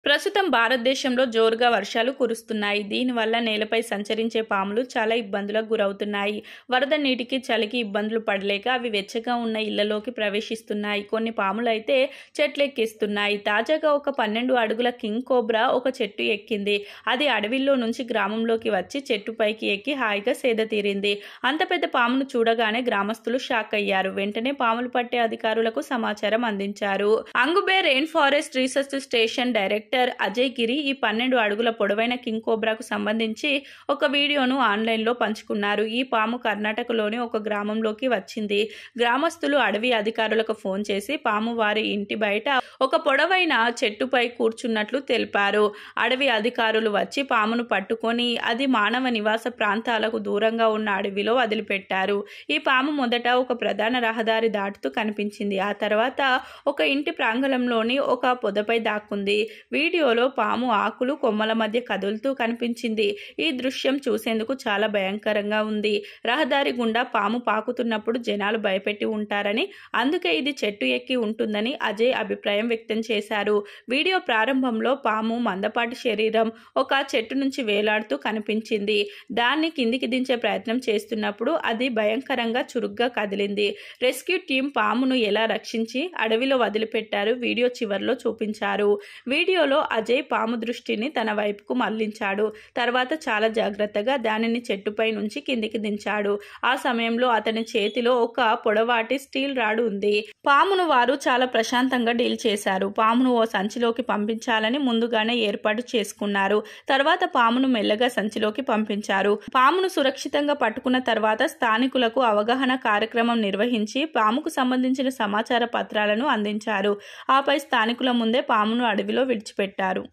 ప్రస్తుతం భారతదేశంలో జోరుగా వర్షాలు కురుస్తున్నాయి. దీనివల్ల నేలపై సంచరించే పాములు చాలా ఇబ్బందులకు గురవుతున్నాయి. వరద నీటికి, చలికి ఇబ్బందులు పడలేక అవి వెచ్చగా ఉన్న ఇళ్లలోకి ప్రవేశిస్తున్నాయి. కొన్ని పాములైతే చెట్లెక్కిస్తున్నాయి. తాజాగా ఒక 12 అడుగుల కింగ్ కోబ్రా ఒక చెట్టు ఎక్కింది. అది అడవిలో నుంచి గ్రామంలోకి వచ్చి చెట్టుపైకి ఎక్కి హాయిగా సేద తీరింది. అంత పెద్ద పామును చూడగానే గ్రామస్తులు షాక్ అయ్యారు. వెంటనే పాములు పట్టే అధికారులకు సమాచారం అందించారు. అంగుబే rain forest research station director Ajay Giri ఈ 12 అడుగుల పొడవైన కింగ్ కోబ్రాకు సంబంధించి ఒక వీడియోను ఆన్లైన్లో పంచుకున్నారు. ఈ పాము కర్ణాటకలోని ఒక గ్రామంలోకి వచ్చింది. గ్రామస్తులు అడవి అధికారులకు ఫోన్ చేసి పాము వారి ఇంటి బయట ఒక పొడవైన చెట్టుపై కూర్చున్నట్లు తెలిపారు. అడవి అధికారులు వచ్చి పామును పట్టుకొని అది మానవ నివాస ప్రాంతాలకు దూరంగా ఉన్న అడవిలో వదిలిపెట్టారు. ఈ పాము మొదట ఒక ప్రధాన రహదారి దాటుతూ కనిపించింది. ఆ తర్వాత ఒక ఇంటి ప్రాంగణంలోని ఒక పొదపై దాక్కుంది. వీడియోలో పాము ఆకులు, కొమ్మల మధ్య కదులుతూ కనిపించింది. ఈ దృశ్యం చూసేందుకు చాలా భయంకరంగా ఉంది. రహదారి గుండా పాము పాకుతున్నప్పుడు జనాలు భయపెట్టి ఉంటారని, అందుకే ఇది చెట్టు ఎక్కి ఉంటుందని అజయ్ అభిప్రాయం వ్యక్తం చేశారు. వీడియో ప్రారంభంలో పాము మందపాటి శరీరం ఒక చెట్టు నుంచి వేలాడుతూ కనిపించింది. దాన్ని కిందికి దించే ప్రయత్నం చేస్తున్నప్పుడు అది భయంకరంగా చురుగ్గా కదిలింది. రెస్క్యూ టీం పామును ఎలా రక్షించి అడవిలో వదిలిపెట్టారు వీడియో చివర్లో చూపించారు. వీడియోలో అజయ్ పాము దృష్టిని తన వైపుకు మళ్లించాడు. తర్వాత చాలా జాగ్రత్తగా దానిని చెట్టుపై నుంచి కిందికి దించాడు. ఆ సమయంలో అతని చేతిలో ఒక పొడవాటి స్టీల్ రాడ్ ఉంది. పామును వారు చాలా ప్రశాంతంగా డీల్ చేశారు. పామును ఓ సంచిలోకి పంపించాలని ముందుగానే ఏర్పాటు చేసుకున్నారు. తర్వాత పామును మెల్లగా సంచిలోకి పంపించారు. పామును సురక్షితంగా పట్టుకున్న తర్వాత స్థానికులకు అవగాహన కార్యక్రమం నిర్వహించి పాముకు సంబంధించిన సమాచార పత్రాలను అందించారు. ఆపై స్థానికుల ముందే పామును అడవిలో విడిచిపెట్టారు.